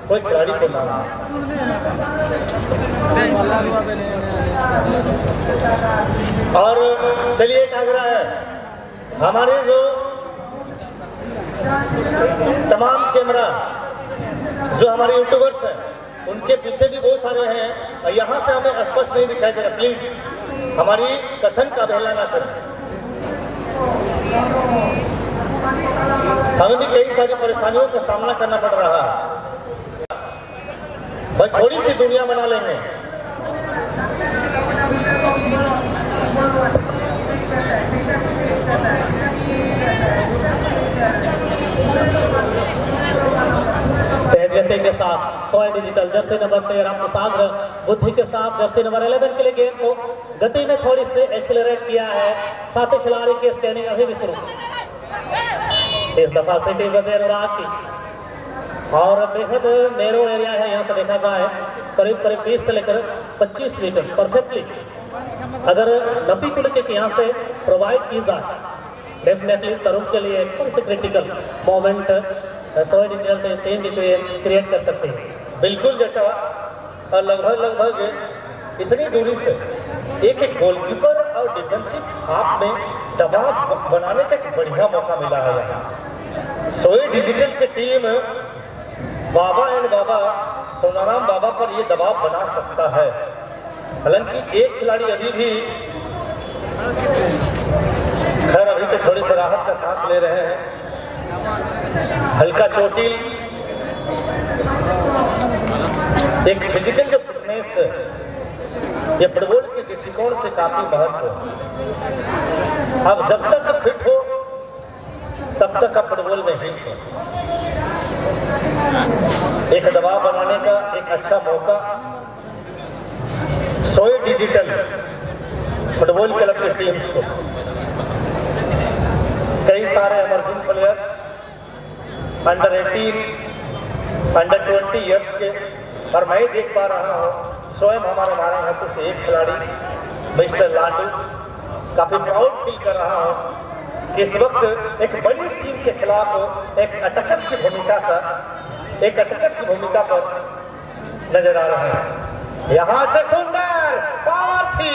कोई खिलाड़ी को नाम। और चलिए एक आग्रह है, हमारे जो तमाम कैमरा जो हमारे यूट्यूबर्स हैं उनके पीछे भी बहुत सारे हैं, और यहाँ से हमें स्पष्ट नहीं दिखाई दे रहा, प्लीज हमारी कथन का अवहेलना ना करें। हमें भी कई सारी परेशानियों का सामना करना पड़ रहा है, भाई थोड़ी सी दुनिया बना लेंगे। तेजगति के साथ सोय डिजिटल जर्सी नंबर 13 प्रसाद बुद्धि के साथ जर्सी नंबर 11 के लिए गेंद को गति में थोड़ी सी एक्सेलरेट किया है। साथी खिलाड़ी की स्कैनिंग अभी भी शुरू। इस दफा सिटी बजे अनुराग की, और बेहद नैरो एरिया है, यहाँ से देखा जाए करीब करीब 20 से लेकर 25 मीटर परफेक्टली अगर नपी तुड़के के यहाँ से प्रोवाइड की जाए, डेफिनेटली तरुण के लिए थोड़ी सी क्रिटिकल मोमेंट सोय डिजिटल टीम भी क्रिएट कर सकते हैं। बिल्कुल जटा, और लगभग इतनी दूरी से एक गोलकीपर और डिफेंसिव हाफ में दबाव बनाने का एक बढ़िया मौका मिला है यहाँ। सोय डिजिटल की टीम बाबा एंड बाबा सोनाराम बाबा पर ये दबाव बना सकता है। हालांकि एक खिलाड़ी अभी भी खैर अभी तो थोड़ी सी राहत का सांस ले रहे हैं, हल्का चोटिल। एक फिजिकल जो फिटनेस ये फुटबॉल के दृष्टिकोण से काफी महत्व है। अब जब तक फिट हो तब तक आप फुटबॉल में हिट हो। एक दबाव बनाने का एक अच्छा मौका सोय डिजिटल फुटबॉल क्लब की टीम्स को। कई सारे emerging players under 18, under 20 years के, और मैं देख पा रहा हूँ स्वयं हमारे हाथों से एक खिलाड़ी मिस्टर लांडू काफी प्राउड फील कर रहा हूँ कि इस वक्त एक बड़ी टीम के खिलाफ एक अटैकर्स की भूमिका पर नजर आ रहे हैं। यहाँ से सुंदर पावर थी,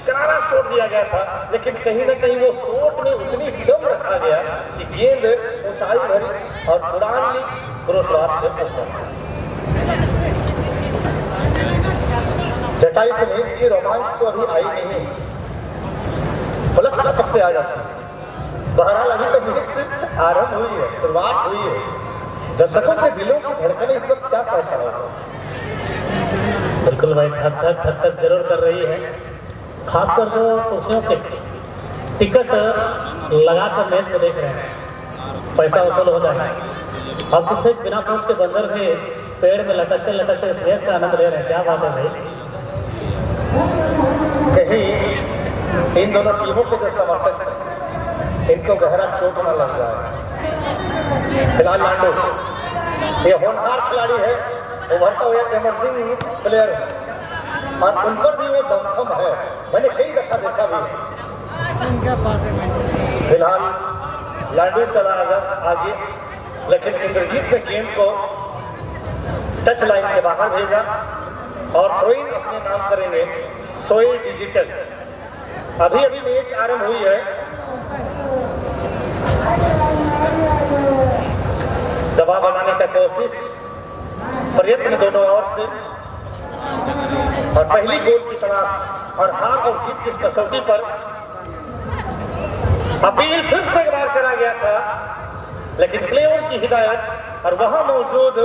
करारा शॉट दिया गया था, लेकिन कहीं ना कहीं वो शॉट में उतनी दम रखा गया कि गेंद ऊंचाई भरी और उड़ान ली क्रॉसबार से ऊपर। जटाई से मैच की रोमांच तो अभी आई नहीं, पलक झपकते आ जाती है। बहरहाल अभी तो मैच आरंभ हुई है, शुरुआत हुई है। दर्शकों के दिलों की धड़कन इस वक्त क्या कहता है? बिल्कुल भाई, धक धक धक धक जरूर कर रही है। खासकर जो कुर्सियों के टिकट लगाकर मैच को देख रहे हैं, पैसा वसूल हो जाए, और कुछ बिना कोच के बंदर भी पेड़ में लटकते लटकते इस मैच का आनंद ले रहे हैं। क्या बात है भाई। कहीं इन दोनों टीमों के जो समर्थक हैं इनको गहरा चोट न लग जाए। फिलहाल लांडू ये होनहार खिलाड़ी है, उभरता हुआ इमर्जिंग प्लेयर है, और उन पर भी वो दमखम है, मैंने कई दफा देखा भी। फिलहाल लांडू चला आगे, लेकिन इंद्रजीत ने गेंद को टच लाइन के बाहर भेजा और थ्रो इन अपने नाम करेंगे सोय डिजिटल। अभी अभी मैच आरंभ हुई है। दबाव बनाने का कोशिश, प्रयत्न दोनों ओर से, और पहली गोल की तलाश, और हार और जीत की कसौटी पर अपील फिर से एक बार करा गया था, लेकिन प्लेयर की हिदायत और वहां मौजूद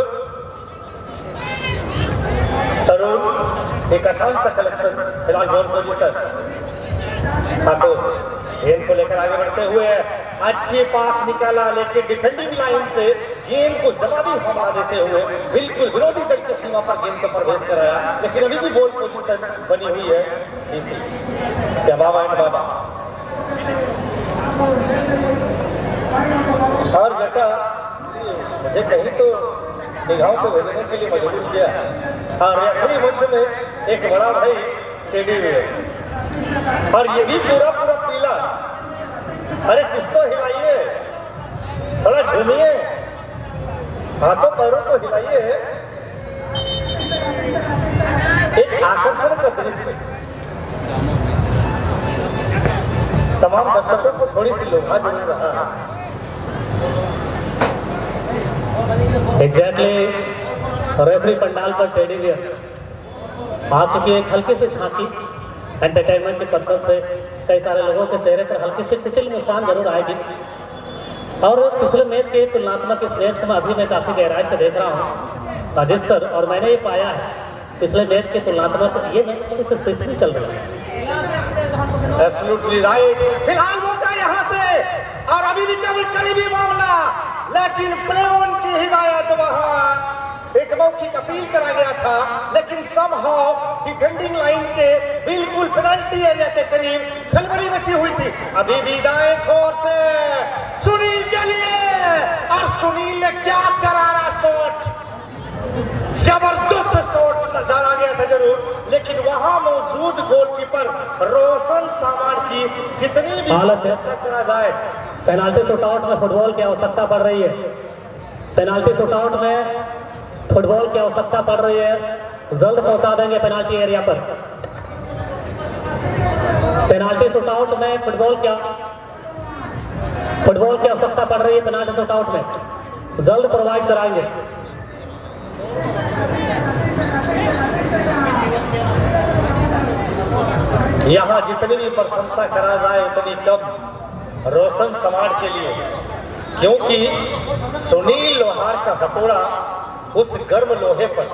तरुण एक आसान सा कलेक्शन। फिलहाल बॉल पोजीशन ठाकुर गेंद को लेकर आगे बढ़ते हुए अच्छे पास निकाला, लेकिन डिफेंडिंग लाइन से गेंद को जवाबी हमला देते हुए बिल्कुल विरोधी दल की सीमा पर गेंद को प्रवेश कराया, लेकिन अभी भी बॉल पोजीशन बनी हुई है डीसी क्या बाबा एंड बाबा। और जटा मुझे कहीं तो निगाहों को भेजने के लिए मजबूर किया, और रेफरी मंच में एक बड़ा भाई टेडी बियर, और ये भी पूरा पूरा पीला। अरे कुछ तो हिलाइए, थोड़ा झूमिए, हाथों पैरों को हिलाइए, एक आकर्षण का दृश्य तमाम दर्शकों को थोड़ी सी लोभा जरूर रहा। एग्जैक्टली रेफरी पंडाल पर टेडी बियर आ चुकी है। एक हल्की सी झांकी एंटरटेनमेंट के पर्पज से कई सारे लोगों के चेहरे पर हल्की सी तितिल मुस्कान जरूर आएगी। और पिछले मैच के तुलनात्मक इस मैच को मैं अभी काफी गहराई से देख रहा हूँ राजेश सर, और मैंने ये पाया है पिछले मैच के तुलनात्मक ये मैच थोड़ी सी शिथिल चल रही है। Absolutely right. फिलहाल मौका यहाँ से और अभी भी करीबी मामला, लेकिन प्ले ऑन की हिदायत वहाँ एक मौखिक अपील करा गया था, लेकिन समहाउ डिफेंडिंग लाइन के बिल्कुल पेनल्टी एरिया के करीब खलबली मची हुई थी। अभी भी दाएं छोर से सुनील के लिए, और सुनील ने क्या करारा शॉट, जबरदस्त शॉट डाला गया था जरूर, लेकिन वहां मौजूद गोलकीपर रोशन सामान की जितनी भी करा जाए। पेनाल्टी शूटआउट में फुटबॉल की आवश्यकता पड़ रही है। पेनाल्टी शूटआउट में फुटबॉल की आवश्यकता पड़ रही है। जल्द पहुंचा देंगे पेनाल्टी एरिया पर। पेनाल्टी शूटआउट में फुटबॉल की आवश्यकता पड़ रही है। पेनाल्टी शूटआउट में जल्द प्रोवाइड कराएंगे। यहाँ जितनी भी प्रशंसा करा जाए उतनी कम रोशन समाज के लिए, क्योंकि सुनील लोहार का हथौड़ा उस गर्म लोहे पर,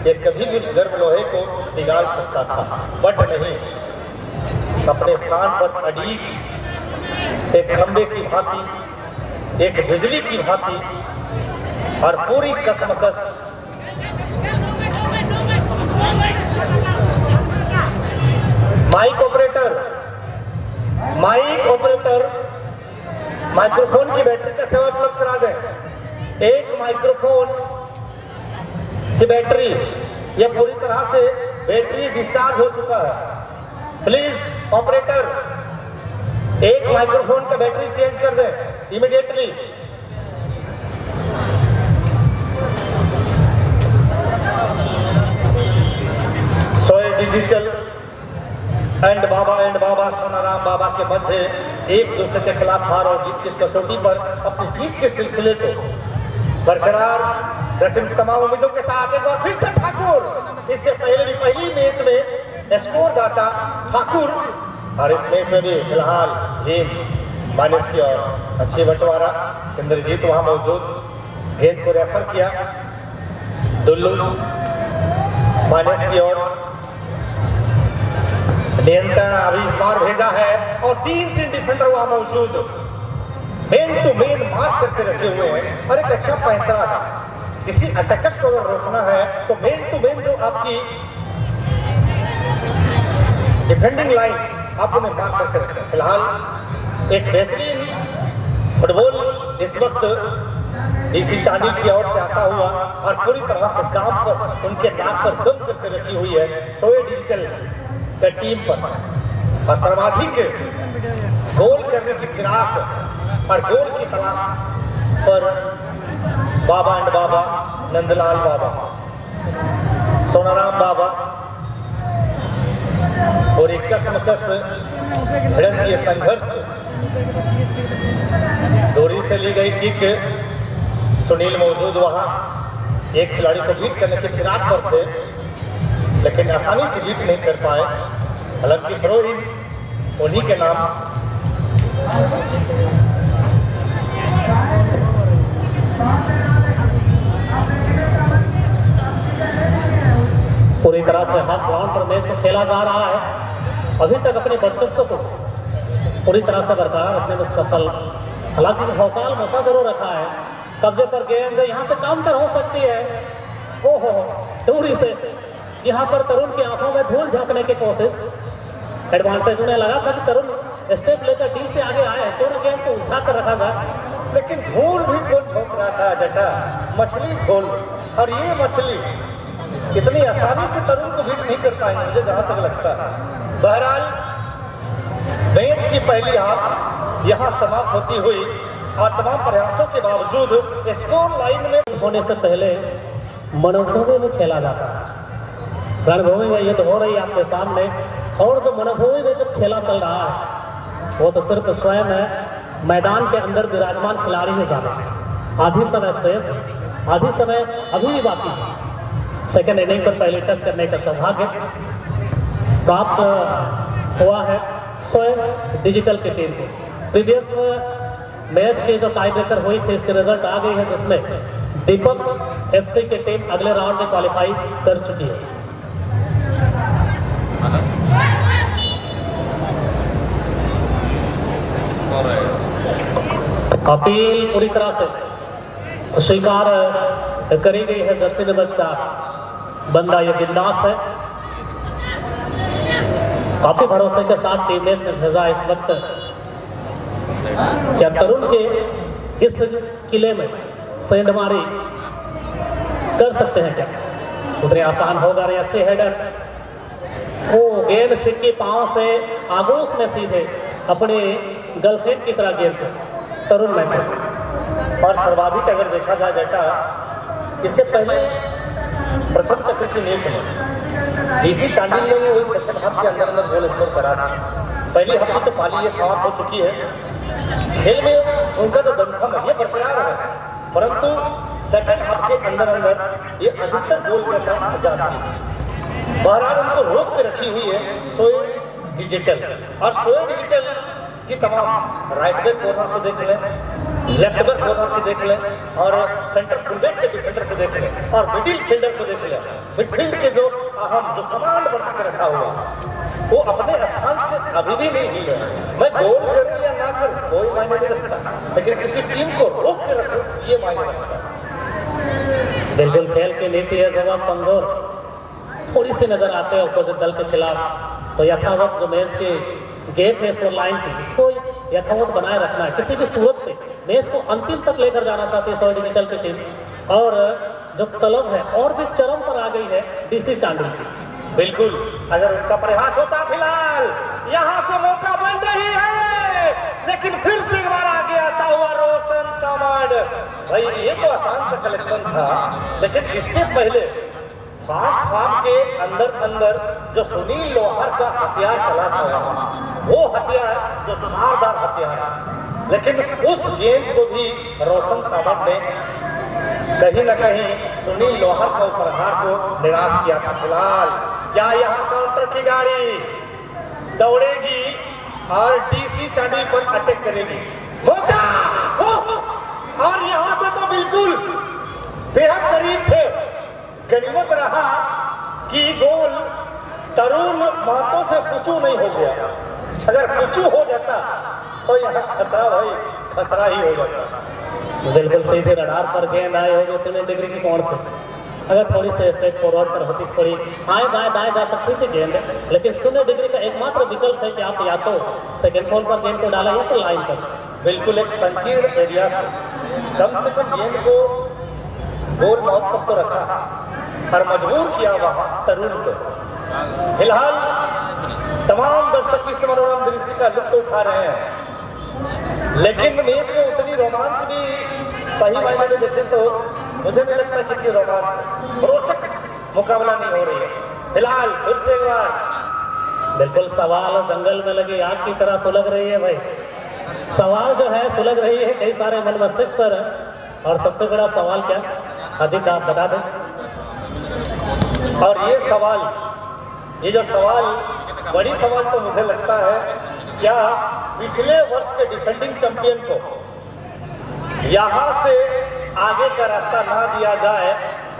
ये कभी भी उस गर्म लोहे को पिघाल सकता था, बट नहीं, अपने स्थान पर अड़ीग एक खंबे की भांति, एक बिजली की भांति, और पूरी कसमकस माइक ऑपरेटर माइक्रोफोन की बैटरी का सेवा उपलब्ध करा दें। एक माइक्रोफोन की बैटरी, यह पूरी तरह से बैटरी डिस्चार्ज हो चुका है। प्लीज ऑपरेटर, एक माइक्रोफोन का बैटरी चेंज कर दें इमीडिएटली। सोए डिजिटल एंड बाबा सोनाराम बाबा के मध्य एक दूसरे के खिलाफ हार और जीत की इस कसौटी पर अपनी जीत के सिलसिले को बरकरार रखने तमाम उम्मीदों के साथ एक बार फिर से ठाकुर, इससे पहले भी पहली मैच में स्कोर दाता ठाकुर, और इस मैच में भी फिलहाल गेंद माइनस की और अच्छी बंटवारा, इंद्रजीत वहां मौजूद, गेंद को रेफर किया, दुल्लू माइनस की और नियंत्रण अभी इस बार भेजा है, और तीन डिफेंडर वहां मौजूद मेन टू मेन मार्क करके रखे हुए हैं, और एक अच्छा पैंतरा है। किसी अटैकर्स को अगर रोकना है तो मेन टू मेन जो आपकी डिफेंडिंग लाइन आप उन्हें मार्क करके रखें। फिलहाल एक बेहतरीन फुटबॉल इस वक्त डीसी चांडिल की ओर से आता हुआ और पूरी तरह से दांव पर उनके नाक पर दम करके रखी हुई है सोए डिजिटल टीम पर, और सर्वाधिक गोल करने की फिराक और गोल की तलाश पर बाबा एंड बाबा, नंदलाल बाबा, सोनाराम बाबा, और एक कसमकस भिड़ंत ये संघर्ष, दूरी से ली गई किक, सुनील मौजूद वहां एक खिलाड़ी को बीट करने की फिराक पर थे, लेकिन आसानी से बीट नहीं कर पाए। हालांकि थ्रो इन उन्हीं के नाम। पूरी तरह से हाफ ग्राउंड पर मैच को खेला जा रहा है। अभी तक अपने वर्चस्व को पूरी तरह से बरकरार रखने में सफल, हालांकि भोपाल मसा जरूर रखा है। कब्जे पर गेंद यहाँ से काउंटर हो सकती है। ओहो, दूरी से यहाँ पर तरुण की आंखों में धूल झोंकने की कोशिश, एडवांटेज उन्हें लगा था कि तरुण स्टेप लेकर डी से आगे आए, क्यों ना गेंद को उलझा कर रखा जाए, लेकिन धूल भी कौन झोंक रहा था जटा, मछली धूल, और ये मछली इतनी आसानी से तरुण को बीट नहीं कर पाएंगे मुझे जहां तक लगता है। बहरहाल मैच की पहली हाफ यहां समाप्त होती हुई और तमाम प्रयासों के बावजूद स्कोर लाइन में होने से पहले मनोभावों में खेला जाता है। रणभूमि में युद्ध हो रही है आपके सामने, और जो मनभूमि में जो खेला चल रहा है वो तो सिर्फ स्वयं मैदान के अंदर विराजमान खिलाड़ी ही जाने। आधी समय शेष, आधी समय अभी भी बाकी है। सेकेंड इनिंग पर पहले टच करने का सौभाग्य प्राप्त हुआ है स्वयं डिजिटल की टीम को। प्रीवियस मैच की जो टाई ब्रेकर हुई थी इसके रिजल्ट आ गई है, जिसमें दीपक एफसी की टीम अगले राउंड में क्वालिफाई कर चुकी है। अपील पूरी तरह से स्वीकार करी गई है। जर्सी नंबर 4 बंदा ये बिंदास है, काफी भरोसे के साथ टीम ने भेजा इस वक्त। क्या तरुण के इस किले में सेंधमारी कर सकते हैं क्या? उतने आसान होगा नहीं। अच्छे हेडर, वो गेंद छिटकी पांव से आगोश में सीधे अपने गर्लफ्रेंड की तरह गेंद को तरुण में। और सर्वाधिक अगर देखा जाए डेटा, इससे पहले प्रथम चक्र की मैच में डीसी चांडिल ने वही सेकंड हाफ के अंदर अंदर गोल स्कोर करा था। पहली हफ्ते तो पाली ये समाप्त हो चुकी है। खेल में उनका तो दमखम है, ये बरकरार है, परंतु सेकंड हाफ के अंदर अंदर ये अधिकतर गोल करना जाती है। बहरहाल उनको रोक के रखी हुई है सोए डिजिटल, और सोए डिजिटल की तमाम राइट बैक कॉर्नर को देख लें, लेफ्ट बैक कॉर्नर को देख लें, और सेंटर फुलबैक के डिफेंडर को देख लें, और मिडिल फील्डर को देख लें। मिडफील्ड के जो अहम जो कमांड बना के रखा हुआ वो अपने स्थान से अभी भी नहीं हिल रहे। मैं गोल करूं या ना करूं कोई मायने नहीं रखता, लेकिन किसी टीम को रोक के रखूं ये मायने रखता है। बिल्कुल खेल की नीति है, जब आप कमजोर थोड़ी सी नजर आते हैं अपोजिट दल के खिलाफ, तो यथावत जो मैच की गेम है स्कोर लाइन की, इसको यथावत बनाए रखना है। किसी भी सूरत में मैच को अंतिम तक लेकर जाना चाहती है सोए डिजिटल की टीम, और जो तलब है और भी चरम पर आ गई है डीसी चांडिल की। बिल्कुल, अगर उनका प्रयास होता, फिलहाल यहाँ से मौका बन रही है, लेकिन फिर से एक बार आ गया था हुआ रोशन सामाड। भाई ये तो आसान सा कलेक्शन था, लेकिन इससे पहले फास्ट हाफ के अंदर अंदर जो सुनील लोहार का हथियार चला था, वो हथियार जो धारदार हथियार, लेकिन उस गेंद को भी रोशन सामाड ने कहीं न कहीं सुनील लोहार का उपहार को निराश किया था। फिलहाल क्या यहाँ काउंटर की गाड़ी दौड़ेगी और डीसी चांडिल पर अटैक करेगी? मौका, और यहाँ से तो बिल्कुल बेहद करीब थे। गनीमत रहा कि गोल तरुण महतो से पुचू नहीं हो गया। अगर पुचू हो जाता तो यहाँ खतरा, भाई खतरा ही हो जाता। बिल्कुल सीधे रडार पर गेंद आई होगी सुनील डिग्री की कोण से। अगर थोड़ी से स्ट्रेट फॉरवर्ड पर होती, थोड़ी आए बाएं दाएं जा सकती थी गेंद, लेकिन सुनील डिग्री का एकमात्र विकल्प है कि आप या तो सेकंड पोल पर गेंद को डालें या तो लाइन पर। बिल्कुल एक संकीर्ण एरिया से कम गेंद को गोल माउथ पर तो रखा और मजबूर किया वहां तरुण को। फिलहाल तमाम दर्शक इस मनोरम दृश्य का लुत्फ उठा रहे हैं, लेकिन मैच में उतनी रोमांच भी सही मायने में देखें तो मुझे नहीं लगता कितनी रोमांच रोचक मुकाबला नहीं हो रही है। फिलहाल फिर से एक बार बिल्कुल सवाल जंगल में लगी आग की तरह सुलग रही है भाई। सवाल जो है सुलग रही है कई सारे मन मस्तिष्क पर, और सबसे बड़ा सवाल क्या अजीत आप बता दें। और ये सवाल, ये जो सवाल बड़ी सवाल तो मुझे लगता है, क्या पिछले वर्ष के डिफेंडिंग चैंपियन को यहां से आगे का रास्ता ना दिया जाए,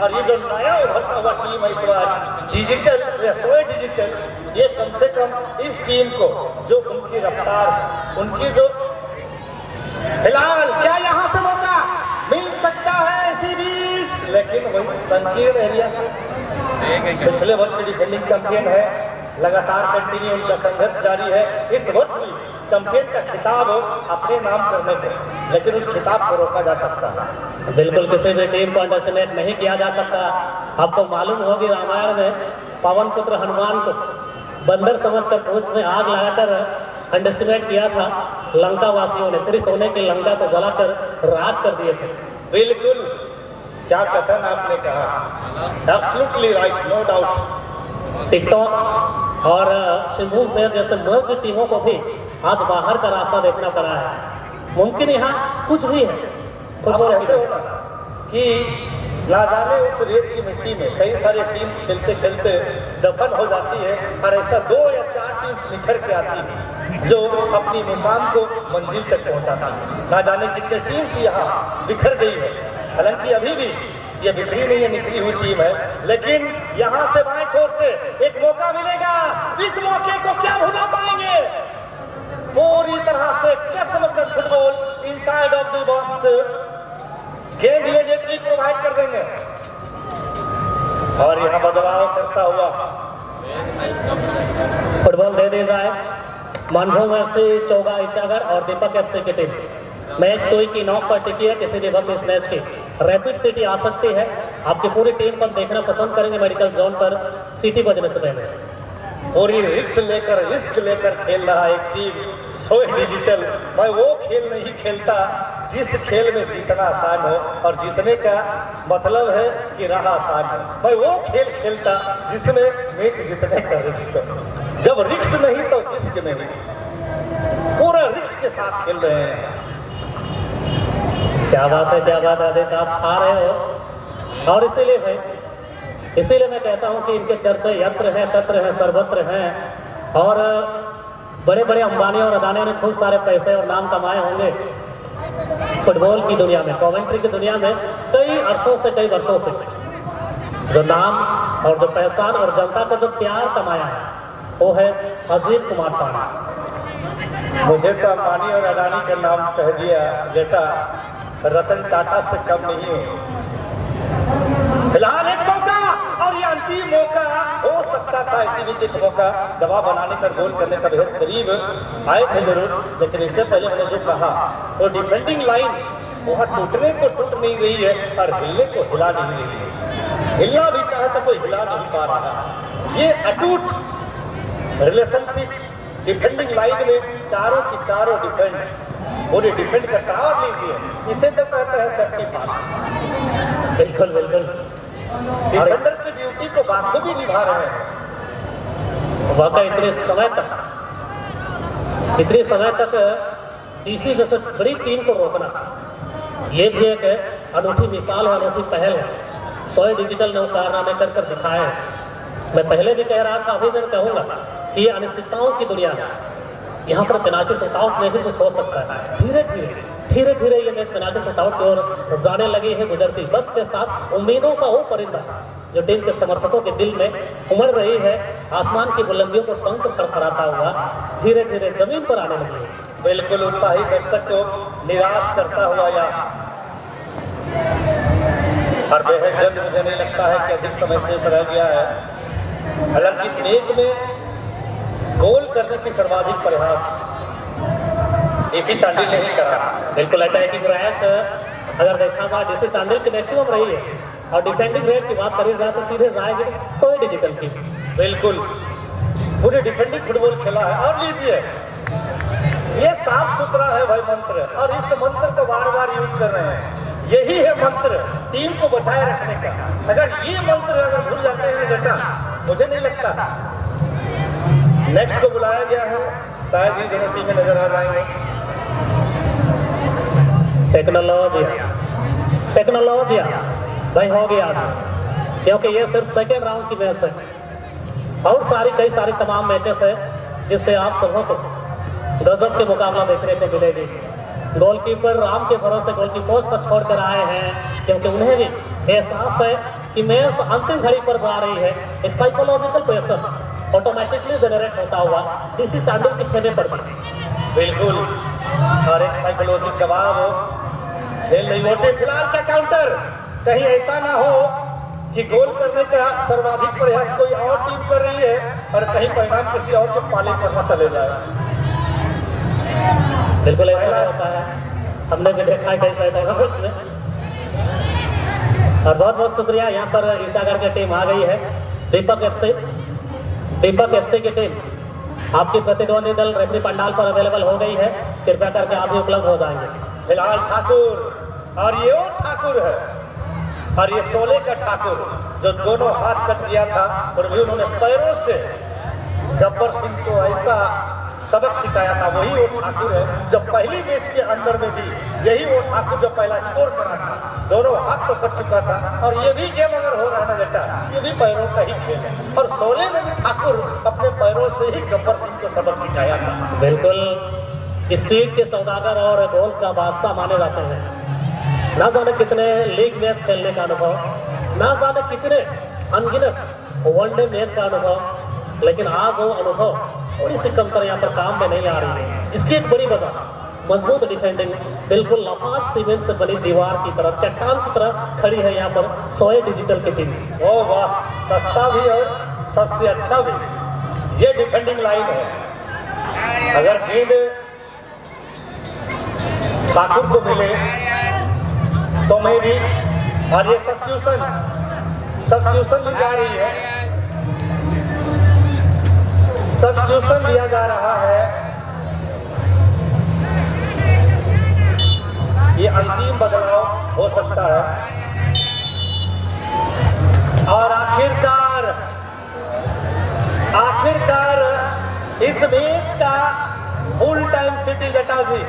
और ये जो नया उभरता हुआ टीम है इस बार डिजिटल या सोए डिजिटल, ये कम से कम इस टीम को जो उनकी रफ्तार, उनकी जो फिलहाल क्या यहां से मौका मिल सकता है इसी बीच, लेकिन वही संकीर्ण एरिया से। पिछले वर्ष के डिफेंडिंग चैंपियन है, लगातार कंटिन्यू उनका संघर्ष जारी है। इस वर्ष भी चैंपियन का खिताब अपने नाम करने को, लेकिन उस खिताब को रोका जा सकता है। बिल्कुल किसी भी टीम को अंडरस्टिमेट नहीं किया जा सकता। आपको मालूम होगी रामायण में पवन पुत्र हनुमान को बंदर समझकर पूंछ में आग लगाकर अंडरस्टिमेट किया था लंका वासियों ने। पूरी सोने की लंका को जलाकर राख कर दिए थे। बिल्कुल, क्या कथन आपने कहा, absolutely right, no doubt. TikTok और शिवभूम शेर जैसे मर्ज टीमों को भी आज बाहर का रास्ता देखना पड़ा है। मुमकिन यहाँ कुछ भी है आप फुटबॉल कहते हो ना कि ना जाने उस रेत की मिट्टी में कई सारे टीम्स खेलते खेलते दफन हो जाती है और ऐसा 2 या 4 टीम्स निखर के आती है जो अपनी मुकाम को मंजिल तक पहुंचाती है। ना जाने कितने टीम्स यहाँ बिखर गई है, हालांकि अभी भी ये बिखरी नहीं है, निखरी हुई टीम है, लेकिन यहाँ से बाएं छोर से एक मौका मिलेगा। इस मौके को क्या भुला पाएंगे? पूरी तरह से कसमकस football inside of the box, गेंद इमीडिएटली प्रोवाइड कर देंगे और यहाँ बदलाव करता हुआ फुटबॉल दे दी जाए। मानभूम एफसी चौगा ईसागर और दीपक एफसी की टीम मैच सोई की नॉक पर टिकी है। किसी भी वक्त इस मैच की रैपिड सिटी आ सकती है। आपकी पूरी टीम पर देखना पसंद करेंगे मेडिकल जोन पर सिटी बजने से पहले। पूरी रिस्क लेकर खेल रहा एक टीम सोई डिजिटल। मैं वो खेल नहीं खेलता जिस खेल में जीतना आसान हो और जीतने का मतलब है कि राह आसान हो। मैं वो खेल खेलता जिसमें मैच जीतने का रिस्क हो। जब रिस्क नहीं तो रिस्क नहीं, पूरा रिस्क के साथ खेल रहे हैं। क्या बात है, क्या बात है अजय, आप छा रहे हो। और इसीलिए मैं कहता हूं कि इनके चर्चे यत्र हैं, तत्र हैं, सर्वत्र हैं। और बड़े बड़े अंबानी और अदानी ने खूब सारे पैसे और नाम कमाए होंगे फुटबॉल की दुनिया में, कमेंट्री की दुनिया में कई वर्षों से जो नाम और जो पहचान और जनता का जो प्यार कमाया है वो है अजीत कुमार पांडे। मुझे तो अंबानी और अडानी का नाम कह दिया बेटा, रतन टाटा से कम नहीं हो। फिलहाल एक मौका और ये अंतिम मौका हो सकता था। इसी बीच एक मौका दबाव बनाने का, गोल करने का बेहद करीब आए थे जरूर, लेकिन इससे पहले मैंने जो कहा वो डिफेंडिंग लाइन वहां टूटने को टूट नहीं रही है और हिलने को हिला नहीं रही है। हिलना भी चाहे तो कोई हिला नहीं पा रहा। ये अटूट रिलेशनशिप डिफेंडिंग लाइन में चारों की चारों पूरे डिफेंड करता है। और लीजिए, इसे तो कहते हैं सेफ्टी फास्ट। बिल्कुल बिल्कुल, डिफेंडर की ड्यूटी को बाखूबी निभा रहे हैं। वाकई इतने समय तक डीसी जैसे बड़ी टीम को रोकना, ये भी एक अनूठी मिसाल है, अनूठी पहल है। सोई डिजिटल ने वो कारनामे कर दिखाए। मैं पहले भी कह रहा था, अभी मैं कहूंगा कि ये अनिश्चितताओं की दुनिया है। यहाँ पर पेनाल्टी शूटआउट में भी कुछ हो सकता है। धीरे धीरे ये मैच पेनाल्टी शूटआउट की ओर जाने लगी है। गुजरती वक्त के साथ उम्मीदों का वो परिंदा जो टीम के समर्थकों के दिल में उमड़ रही है, आसमान की बुलंदियों पर पंख फड़फड़ाता हुआ धीरे धीरे जमीन पर आने लगी है। बिल्कुल उत्साही दर्शक को निराश करता हुआ या और बेहद जल्द, मुझे नहीं लगता है कि अधिक समय शेष रह गया है। हालांकि इस मैच में गोल करने की सर्वाधिक प्रयास डीसी चांडिल ने ही करा। बिल्कुल अटैकिंग रेट अगर देखा जाए डीसी चांडिल की मैक्सिमम रही है और डिफेंडिंग रेट की बात करी जाए तो सीधे जाएगी सोई डिजिटल की। बिल्कुल पूरे डिफेंडिंग फुटबॉल खेला है। और लीजिए, ये साफ सुथरा है भाई मंत्र, और इस मंत्र को बार बार यूज कर रहे हैं। यही है मंत्र टीम को बचाए रखने का। अगर ये मंत्र अगर भूल जाते हैं बेटा, मुझे नहीं लगता नेक्स्ट को बुलाया गया है, शायद ही दोनों टीमें नजर आ जाएंगे। टेक्नोलॉजी भाई हो गया आज, क्योंकि ये सिर्फ सेकेंड राउंड की मैच है और कई सारी तमाम मैचेस है जिसपे आप सबों को गजब के मुकाबला देखने को मिलेगी। गोलकीपर राम के भरोसे गोल की पोस्ट पर छोड़कर आए हैं, क्योंकि उन्हें भी एहसास है कि मैच अंतिम घड़ी पर जा रही है। एक साइकोलॉजिकल प्रेशर ऑटोमेटिकली जनरेट होता हुआ डीसी चांडिल के खेमे पर भी। बिल्कुल, और एक साइकोलॉजिकल दबाव हो, खेल नहीं होते। फिलहाल का काउंटर, कहीं ऐसा ना हो कि गोल करने का सर्वाधिक प्रयास कोई और टीम कर रही है और कहीं परिणाम किसी और के पाले पर न चले जाए। बिल्कुल ऐसा होता है, हमने भी देखा है कई सारे टूर्नामेंट्स में। और बहुत बहुत शुक्रिया, यहाँ पर ईसागर की टीम आ गई है। दीपक एफसी की टीम, आपकी प्रतिद्वंदी दल रेफरी पंडाल पर अवेलेबल हो गई है। कृपया करके आप भी उपलब्ध हो जाएंगे। फिलहाल ठाकुर, और ये वो ठाकुर है और ये 16 का ठाकुर जो दोनों हाथ कट गया था और भी उन्होंने पैरों से गब्बर सिंह को ऐसा सबक सिखाया था, वही वो ठाकुर है जो पहली मैच के अंदर में भी यही वो ठाकुर जो पहला स्कोर करा था। दोनों हाथ तो कट चुका था और ये भी गेम अगर हो रहा है ना बेटा, ये भी पैरों का ही खेल है। और 16 में भी ठाकुर अपने पैरों से ही गब्बर सिंह को सबक सिखाया था। बिल्कुल स्ट्रीट के सौदागर और गोल्फ का बादशाह माने जाते हैं। ना जाने कितने लीग मैच खेलने का अनुभव, ना जाने कितने अनगिनत वनडे मैच का अनुभव, लेकिन आज वो अनुभव थोड़ी सी कमतर यहाँ पर काम में नहीं आ रही है। इसकी एक बड़ी वजह मजबूत डिफेंडिंग, बिल्कुल लाफाज सीमेंट से बनी दीवार की तरह, चट्टान की तरह खड़ी है यहाँ पर सोए डिजिटल की टीम। ओ वाह, सस्ता भी और सबसे अच्छा भी ये डिफेंडिंग लाइन है। अगर गेंद ठाकुर को मिले तो मैं भी, और ये सब्स्टिट्यूशन ली जा रही है, सब्स्टिट्यूशन लिया जा रहा है। ये अंतिम बदलाव हो सकता है। और आखिरकार इस मैच का फुल टाइम सिटी जटाजी